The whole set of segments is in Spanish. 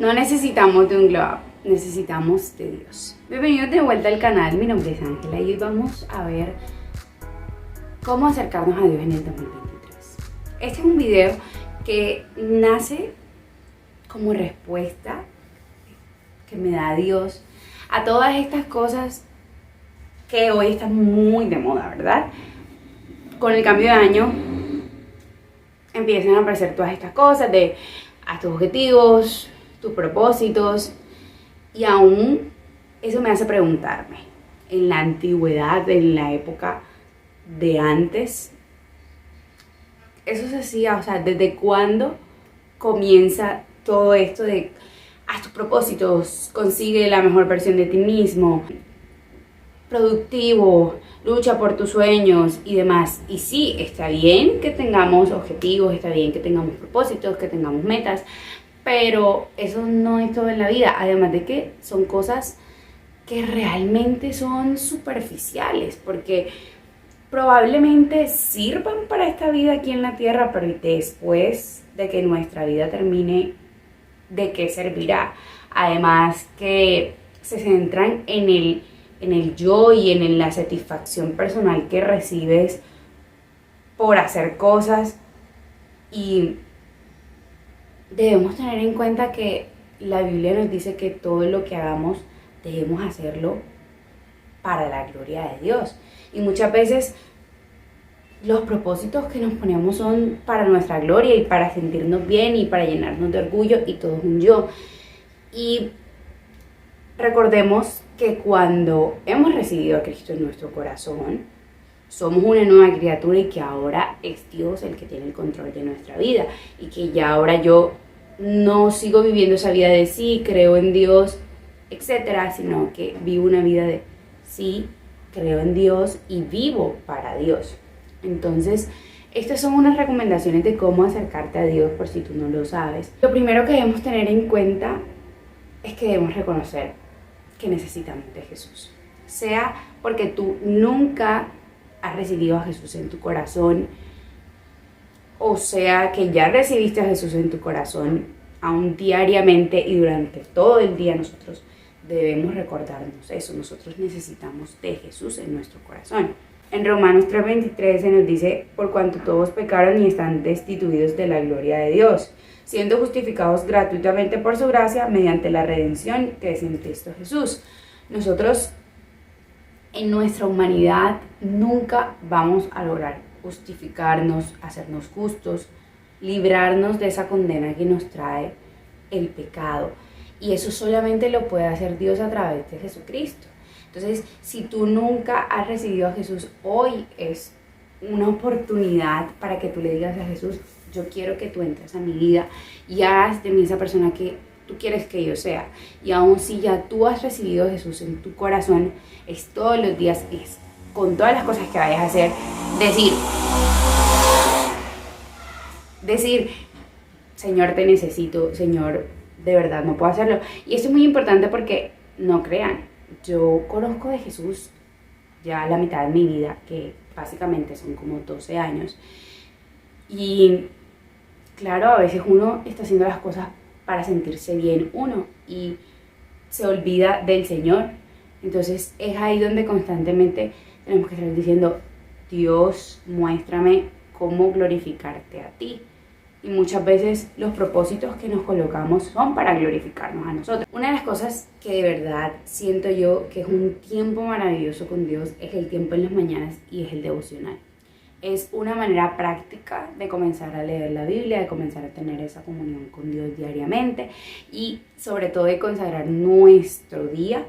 No necesitamos de un glow up, necesitamos de Dios. Bienvenidos de vuelta al canal, mi nombre es Ángela y hoy vamos a ver cómo acercarnos a Dios en el 2023. Este es un video que nace como respuesta que me da Dios a todas estas cosas que hoy están muy de moda, ¿verdad? Con el cambio de año empiezan a aparecer todas estas cosas de haz tus objetivos, tus propósitos, y aún eso me hace preguntarme, en la antigüedad, en la época de antes, eso se hacía, o sea, ¿desde cuándo comienza todo esto de haz tus propósitos, consigue la mejor versión de ti mismo, productivo, lucha por tus sueños y demás? Y sí, está bien que tengamos objetivos, está bien que tengamos propósitos, que tengamos metas, pero eso no es todo en la vida, además de que son cosas que realmente son superficiales, porque probablemente sirvan para esta vida aquí en la tierra, pero después de que nuestra vida termine, ¿de qué servirá? Además que se centran en el yo y en la satisfacción personal que recibes por hacer cosas, y debemos tener en cuenta que la Biblia nos dice que todo lo que hagamos debemos hacerlo para la gloria de Dios. Y muchas veces los propósitos que nos ponemos son para nuestra gloria y para sentirnos bien y para llenarnos de orgullo, y todo es un yo. Y recordemos que cuando hemos recibido a Cristo en nuestro corazón, somos una nueva criatura y que ahora es Dios el que tiene el control de nuestra vida, y que ya ahora yo no sigo viviendo esa vida de sí, creo en Dios, etcétera, sino que vivo una vida de sí, creo en Dios y vivo para Dios. Entonces, estas son unas recomendaciones de cómo acercarte a Dios por si tú no lo sabes. Lo primero que debemos tener en cuenta es que debemos reconocer que necesitamos de Jesús. Sea porque tú nunca has recibido a Jesús en tu corazón, o sea que ya recibiste a Jesús en tu corazón, aún diariamente y durante todo el día nosotros debemos recordarnos eso. Nosotros necesitamos de Jesús en nuestro corazón. En Romanos 3:23 se nos dice: por cuanto todos pecaron y están destituidos de la gloria de Dios, siendo justificados gratuitamente por su gracia mediante la redención que es en Cristo Jesús. Nosotros en nuestra humanidad nunca vamos a lograr justificarnos, hacernos justos, librarnos de esa condena que nos trae el pecado. Y eso solamente lo puede hacer Dios a través de Jesucristo. Entonces, si tú nunca has recibido a Jesús, hoy es una oportunidad para que tú le digas a Jesús: yo quiero que tú entres a mi vida y hagas de mí esa persona que tú quieres que yo sea. Y aun si ya tú has recibido a Jesús en tu corazón, es todos los días, es con todas las cosas que vayas a hacer, decir: Señor, te necesito, Señor, de verdad no puedo hacerlo. Y esto es muy importante porque, no crean, yo conozco de Jesús ya la mitad de mi vida, que básicamente son como 12 años. Y claro, a veces uno está haciendo las cosas para sentirse bien uno y se olvida del Señor. Entonces es ahí donde constantemente tenemos que estar diciendo: Dios, muéstrame cómo glorificarte a ti. Y muchas veces los propósitos que nos colocamos son para glorificarnos a nosotros. Una de las cosas que de verdad siento yo que es un tiempo maravilloso con Dios es el tiempo en las mañanas, y es el devocional. Es una manera práctica de comenzar a leer la Biblia, de comenzar a tener esa comunión con Dios diariamente, y sobre todo de consagrar nuestro día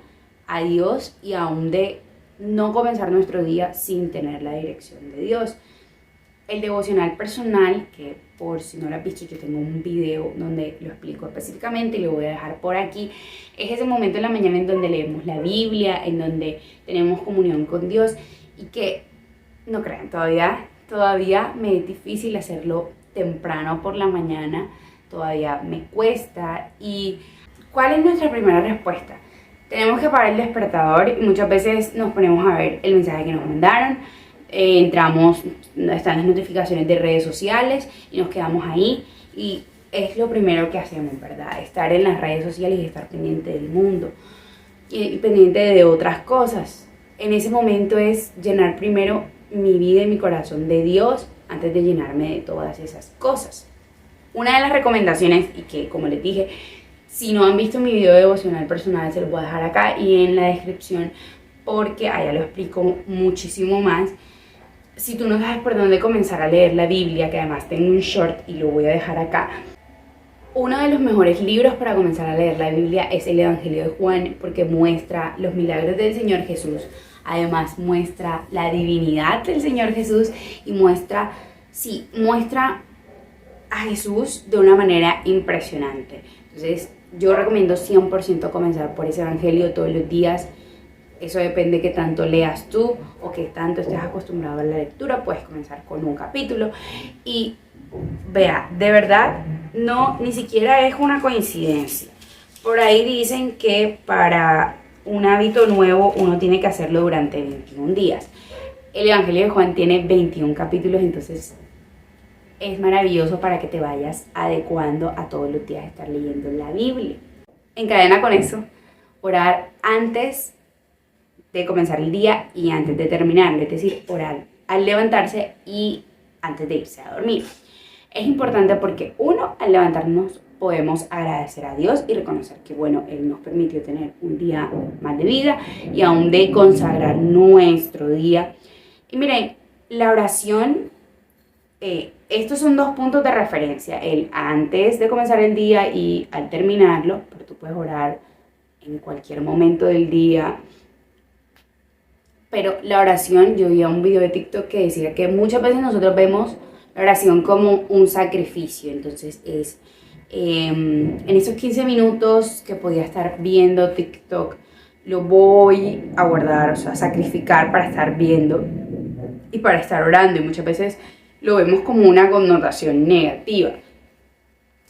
a Dios, y aún de no comenzar nuestro día sin tener la dirección de Dios. El devocional personal, que por si no lo has visto, yo tengo un video donde lo explico específicamente y lo voy a dejar por aquí. Es ese momento en la mañana en donde leemos la Biblia, en donde tenemos comunión con Dios, y que, no crean, todavía me es difícil hacerlo temprano por la mañana, todavía me cuesta. ¿Y cuál es nuestra primera respuesta? Tenemos que apagar el despertador y muchas veces nos ponemos a ver el mensaje que nos mandaron. Entramos, están las notificaciones de redes sociales y nos quedamos ahí, y es lo primero que hacemos, ¿verdad? Estar en las redes sociales y estar pendiente del mundo y pendiente de otras cosas. En ese momento es llenar primero mi vida y mi corazón de Dios antes de llenarme de todas esas cosas. Una de las recomendaciones, y que como les dije, si no han visto mi video devocional personal, se los voy a dejar acá y en la descripción, porque allá lo explico muchísimo más. Si tú no sabes por dónde comenzar a leer la Biblia, que además tengo un short y lo voy a dejar acá, uno de los mejores libros para comenzar a leer la Biblia es el Evangelio de Juan, porque muestra los milagros del Señor Jesús. Además muestra la divinidad del Señor Jesús y muestra a Jesús de una manera impresionante. Entonces yo recomiendo 100% comenzar por ese evangelio todos los días. Eso depende de qué tanto leas tú o qué tanto estés acostumbrado a la lectura. Puedes comenzar con un capítulo y vea, de verdad, ni siquiera es una coincidencia. Por ahí dicen que para un hábito nuevo uno tiene que hacerlo durante 21 días. El Evangelio de Juan tiene 21 capítulos, entonces es maravilloso para que te vayas adecuando a todos los días estar leyendo la Biblia. Encadena con eso, orar antes de comenzar el día y antes de terminarlo, es decir, orar al levantarse y antes de irse a dormir. Es importante porque al levantarnos podemos agradecer a Dios y reconocer que, Él nos permitió tener un día más de vida y aún de consagrar nuestro día. Y miren, la oración, estos son 2 puntos de referencia, el antes de comenzar el día y al terminarlo, pero tú puedes orar en cualquier momento del día. Pero la oración, yo vi un video de TikTok que decía que muchas veces nosotros vemos la oración como un sacrificio, entonces es en esos 15 minutos que podía estar viendo TikTok, lo voy a guardar, sacrificar para estar viendo y para estar orando, y muchas veces lo vemos como una connotación negativa,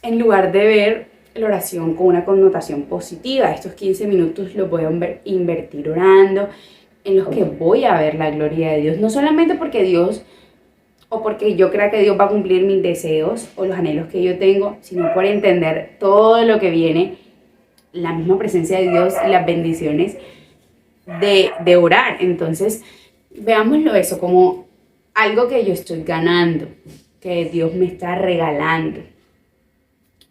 en lugar de ver la oración con una connotación positiva. Estos 15 minutos los voy a invertir orando, en los que voy a ver la gloria de Dios, no solamente porque Dios o porque yo crea que Dios va a cumplir mis deseos o los anhelos que yo tengo, sino por entender todo lo que viene, la misma presencia de Dios y las bendiciones de orar. Entonces, veámoslo eso como algo que yo estoy ganando, que Dios me está regalando.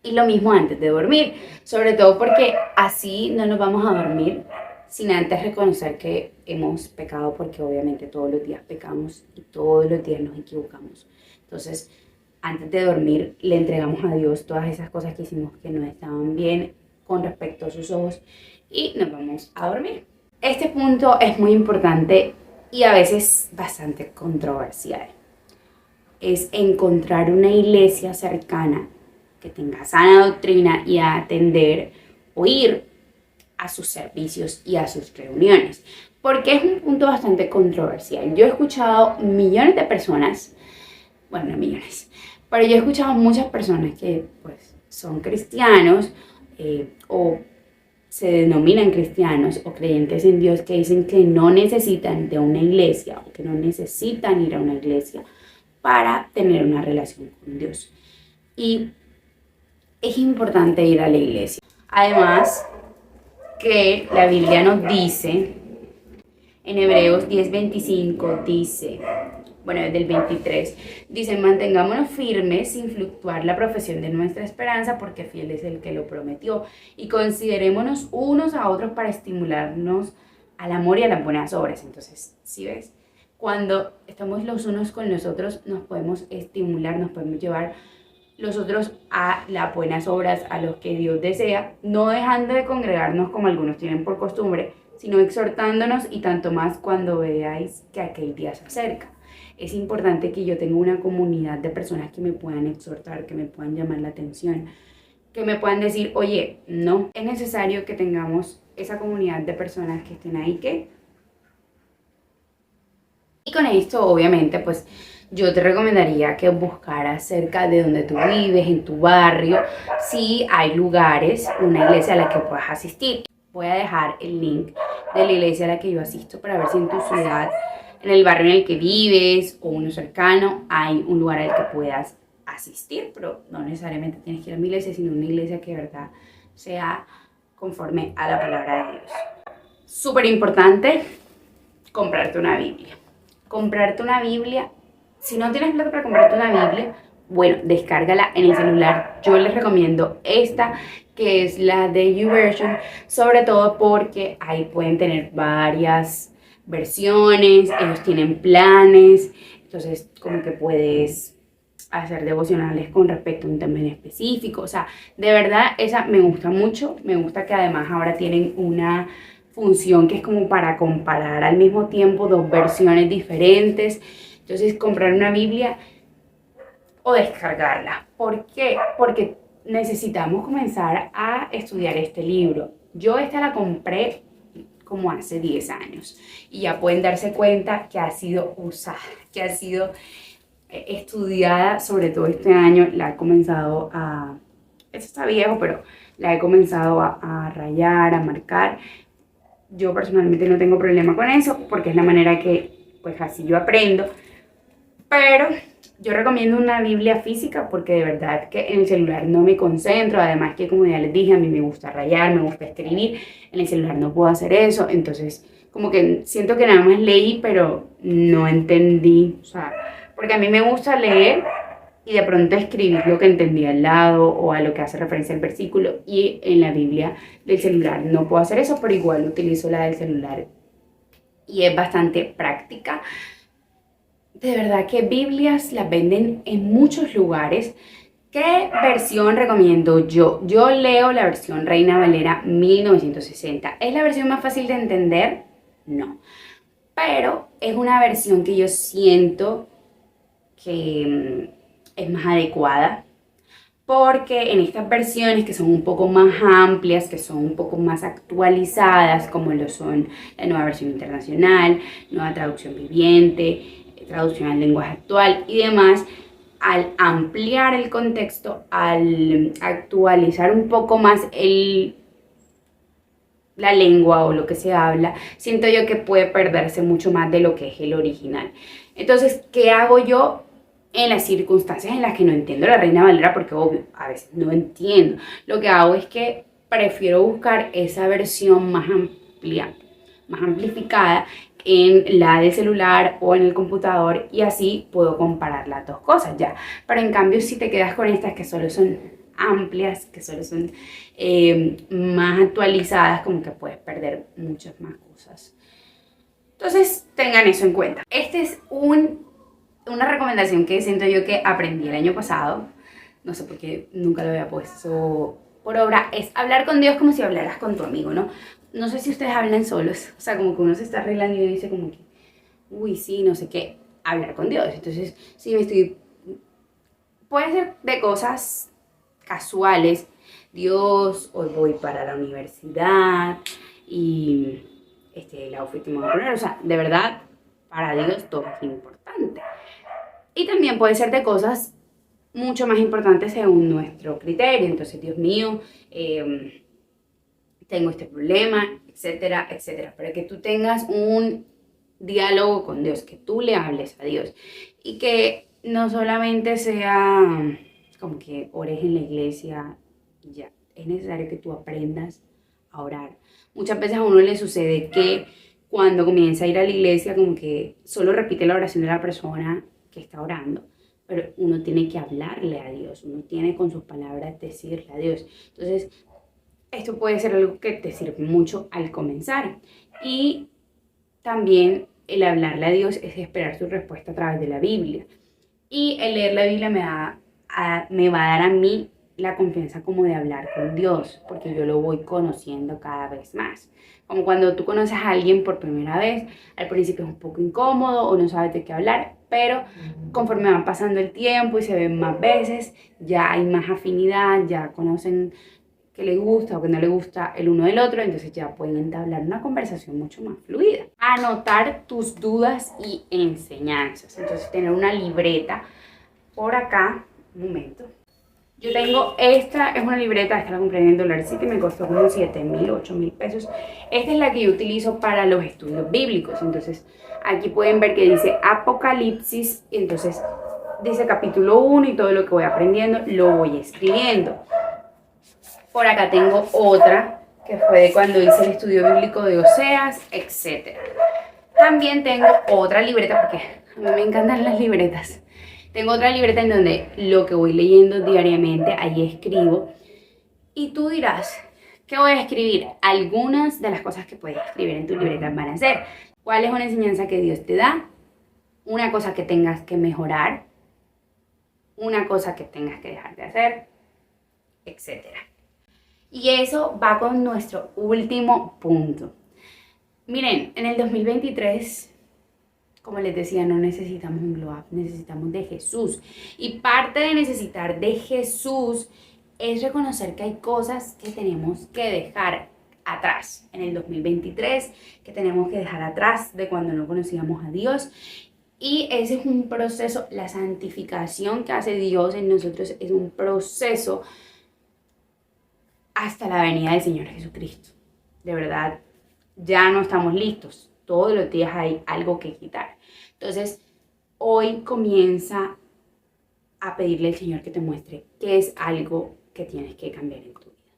Y lo mismo antes de dormir, sobre todo porque así no nos vamos a dormir sin antes reconocer que hemos pecado, porque obviamente todos los días pecamos y todos los días nos equivocamos. Entonces, antes de dormir le entregamos a Dios todas esas cosas que hicimos que no estaban bien con respecto a sus ojos y nos vamos a dormir. Este punto es muy importante y a veces bastante controversial. Es encontrar una iglesia cercana que tenga sana doctrina y atender o ir a sus servicios y a sus reuniones, porque es un punto bastante controversial. Yo he escuchado millones de personas, no millones, pero yo he escuchado muchas personas que pues son cristianos o se denominan cristianos o creyentes en Dios, que dicen que no necesitan de una iglesia o que no necesitan ir a una iglesia para tener una relación con Dios. Y es importante ir a la iglesia. Además, que la Biblia nos dice, en Hebreos 10:25 dice, desde el 23, dice: mantengámonos firmes sin fluctuar la profesión de nuestra esperanza, porque fiel es el que lo prometió, y considerémonos unos a otros para estimularnos al amor y a las buenas obras. Entonces, ¿sí ves? Cuando estamos los unos con los otros, nos podemos estimular, nos podemos llevar los otros a las buenas obras, a los que Dios desea, no dejando de congregarnos como algunos tienen por costumbre, sino exhortándonos, y tanto más cuando veáis que aquel día se acerca. Es importante que yo tenga una comunidad de personas que me puedan exhortar, que me puedan llamar la atención, que me puedan decir, oye, no, es necesario que tengamos esa comunidad de personas que estén ahí, Y con esto, obviamente, pues yo te recomendaría que buscaras cerca de donde tú vives, en tu barrio, si hay lugares, una iglesia a la que puedas asistir. Voy a dejar el link de la iglesia a la que yo asisto para ver si en tu ciudad, en el barrio en el que vives o uno cercano, hay un lugar al que puedas asistir. asistir, pero no necesariamente tienes que ir a una iglesia, sino una iglesia que de verdad sea conforme a la palabra de Dios. Súper importante, comprarte una Biblia. Comprarte una Biblia, si no tienes plata para comprarte una Biblia, bueno, descárgala en el celular. Yo les recomiendo esta, que es la de YouVersion, sobre todo porque ahí pueden tener varias versiones, ellos tienen planes, entonces como que puedes hacer devocionales con respecto a un tema en específico. O sea, de verdad esa me gusta mucho, me gusta que además ahora tienen una función que es como para comparar al mismo tiempo dos versiones diferentes. Entonces comprar una Biblia o descargarla. ¿Por qué? Porque necesitamos comenzar a estudiar este libro. Yo esta la compré como hace 10 años y ya pueden darse cuenta que ha sido usada, que ha sido estudiada, sobre todo este año. La he comenzado a, esto está viejo, pero la he comenzado a rayar, a marcar. Yo personalmente no tengo problema con eso porque es la manera que pues así yo aprendo, pero yo recomiendo una Biblia física porque de verdad que en el celular no me concentro, además que como ya les dije, a mí me gusta rayar, me gusta escribir, en el celular no puedo hacer eso, entonces como que siento que nada más leí pero no entendí, o sea, porque a mí me gusta leer y de pronto escribir lo que entendí al lado o a lo que hace referencia al versículo, y en la Biblia del celular no puedo hacer eso, pero igual utilizo la del celular y es bastante práctica. De verdad que Biblias las venden en muchos lugares. ¿Qué versión recomiendo yo? Yo leo la versión Reina Valera 1960. ¿Es la versión más fácil de entender? No. Pero es una versión que yo siento que es más adecuada, porque en estas versiones que son un poco más amplias, que son un poco más actualizadas, como lo son la nueva versión internacional, nueva traducción viviente, traducción al lenguaje actual y demás, al ampliar el contexto, al actualizar un poco más la lengua o lo que se habla, siento yo que puede perderse mucho más de lo que es el original. Entonces, ¿qué hago yo en las circunstancias en las que no entiendo la Reina Valera? Porque obvio, a veces no entiendo. Lo que hago es que prefiero buscar esa versión más amplia, más amplificada en la del celular o en el computador, y así puedo comparar las dos cosas ya. Pero en cambio, si te quedas con estas que solo son amplias, que solo son más actualizadas, como que puedes perder muchas más cosas. Entonces tengan eso en cuenta. Este es una recomendación que siento yo que aprendí el año pasado, no sé por qué nunca lo había puesto por obra, es hablar con Dios como si hablaras con tu amigo, ¿no? No sé si ustedes hablan solos, o sea, como que uno se está arreglando y dice como que, uy, sí, no sé qué, hablar con Dios. Entonces, sí, puede ser de cosas casuales. Dios, hoy voy para la universidad y la outfit que me voy a poner, o sea, de verdad, para Dios todo es importante. Y también puede ser de cosas mucho más importantes según nuestro criterio. Entonces, Dios mío, tengo este problema, etcétera, etcétera. Para que tú tengas un diálogo con Dios, que tú le hables a Dios y que no solamente sea como que ores en la iglesia y ya. Es necesario que tú aprendas a orar. Muchas veces a uno le sucede que cuando comienza a ir a la iglesia como que solo repite la oración de la persona que está orando, pero uno tiene que hablarle a Dios, uno tiene con sus palabras decirle a Dios. Entonces, esto puede ser algo que te sirve mucho al comenzar. Y también el hablarle a Dios es esperar su respuesta a través de la Biblia. Y el leer la Biblia me va a dar a mí la confianza como de hablar con Dios, porque yo lo voy conociendo cada vez más. Como cuando tú conoces a alguien por primera vez, al principio es un poco incómodo o no sabes de qué hablar, pero conforme va pasando el tiempo y se ven más veces, ya hay más afinidad, ya conocen que le gusta o que no le gusta el uno del otro, entonces ya pueden entablar una conversación mucho más fluida. Anotar tus dudas y enseñanzas, entonces tener una libreta por acá, un momento. Yo tengo esta, es una libreta, esta la compré en Dollar City, me costó como 7.000, 8.000 pesos. Esta es la que yo utilizo para los estudios bíblicos. Entonces, aquí pueden ver que dice Apocalipsis, entonces dice capítulo 1 y todo lo que voy aprendiendo lo voy escribiendo. Por acá tengo otra que fue de cuando hice el estudio bíblico de Oseas, etc. También tengo otra libreta, porque a mí me encantan las libretas. Tengo otra libreta en donde lo que voy leyendo diariamente, ahí escribo. Y tú dirás, ¿qué voy a escribir? Algunas de las cosas que puedes escribir en tu libreta van a ser: ¿cuál es una enseñanza que Dios te da? Una cosa que tengas que mejorar, una cosa que tengas que dejar de hacer, etc. Y eso va con nuestro último punto. Miren, en el 2023, como les decía, no necesitamos un glow up, necesitamos de Jesús. Y parte de necesitar de Jesús es reconocer que hay cosas que tenemos que dejar atrás en el 2023, que tenemos que dejar atrás de cuando no conocíamos a Dios. Y ese es un proceso, la santificación que hace Dios en nosotros es un proceso hasta la venida del Señor Jesucristo. De verdad, ya no estamos listos. Todos los días hay algo que quitar. Entonces, hoy comienza a pedirle al Señor que te muestre qué es algo que tienes que cambiar en tu vida.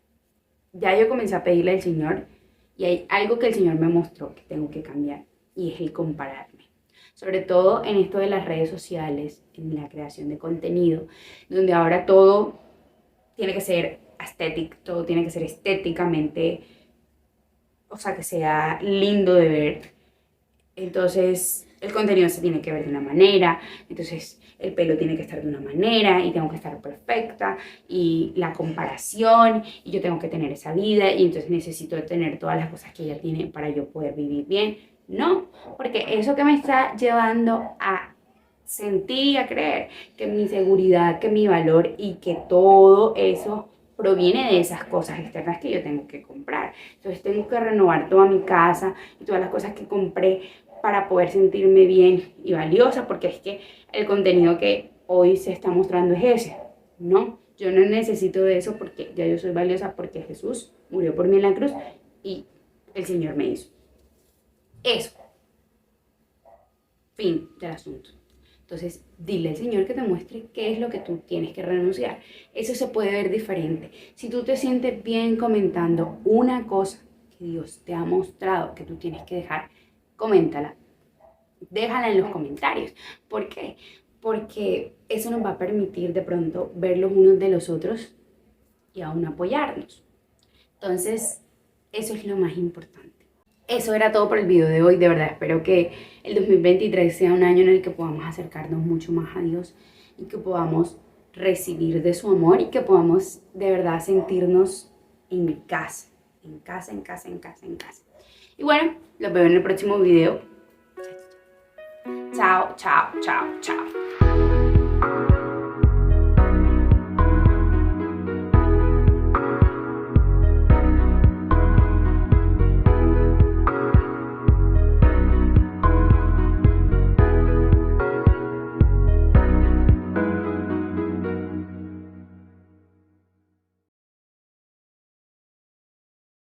Ya yo comencé a pedirle al Señor y hay algo que el Señor me mostró que tengo que cambiar, y es el compararme. Sobre todo en esto de las redes sociales, en la creación de contenido, donde ahora todo tiene que ser estético, todo tiene que ser estéticamente, o sea, que sea lindo de ver. Entonces el contenido se tiene que ver de una manera, entonces el pelo tiene que estar de una manera y tengo que estar perfecta, y la comparación, y yo tengo que tener esa vida y entonces necesito tener todas las cosas que ella tiene para yo poder vivir bien. No, porque eso que me está llevando a sentir y a creer que mi seguridad, que mi valor y que todo eso proviene de esas cosas externas que yo tengo que comprar. Entonces tengo que renovar toda mi casa y todas las cosas que compré para poder sentirme bien y valiosa, porque es que el contenido que hoy se está mostrando es ese. No, yo no necesito de eso, porque ya yo soy valiosa, porque Jesús murió por mí en la cruz y el Señor me hizo eso. Fin del asunto. Entonces, dile al Señor que te muestre qué es lo que tú tienes que renunciar. Eso se puede ver diferente. Si tú te sientes bien comentando una cosa que Dios te ha mostrado que tú tienes que dejar, coméntala. Déjala en los comentarios. ¿Por qué? Porque eso nos va a permitir de pronto ver los unos de los otros y aún apoyarnos. Entonces, eso es lo más importante. Eso era todo por el video de hoy. De verdad espero que el 2023 sea un año en el que podamos acercarnos mucho más a Dios y que podamos recibir de su amor y que podamos de verdad sentirnos en casa, en casa, en casa, en casa, en casa. Y bueno, los veo en el próximo video. Chao, chao, chao, chao.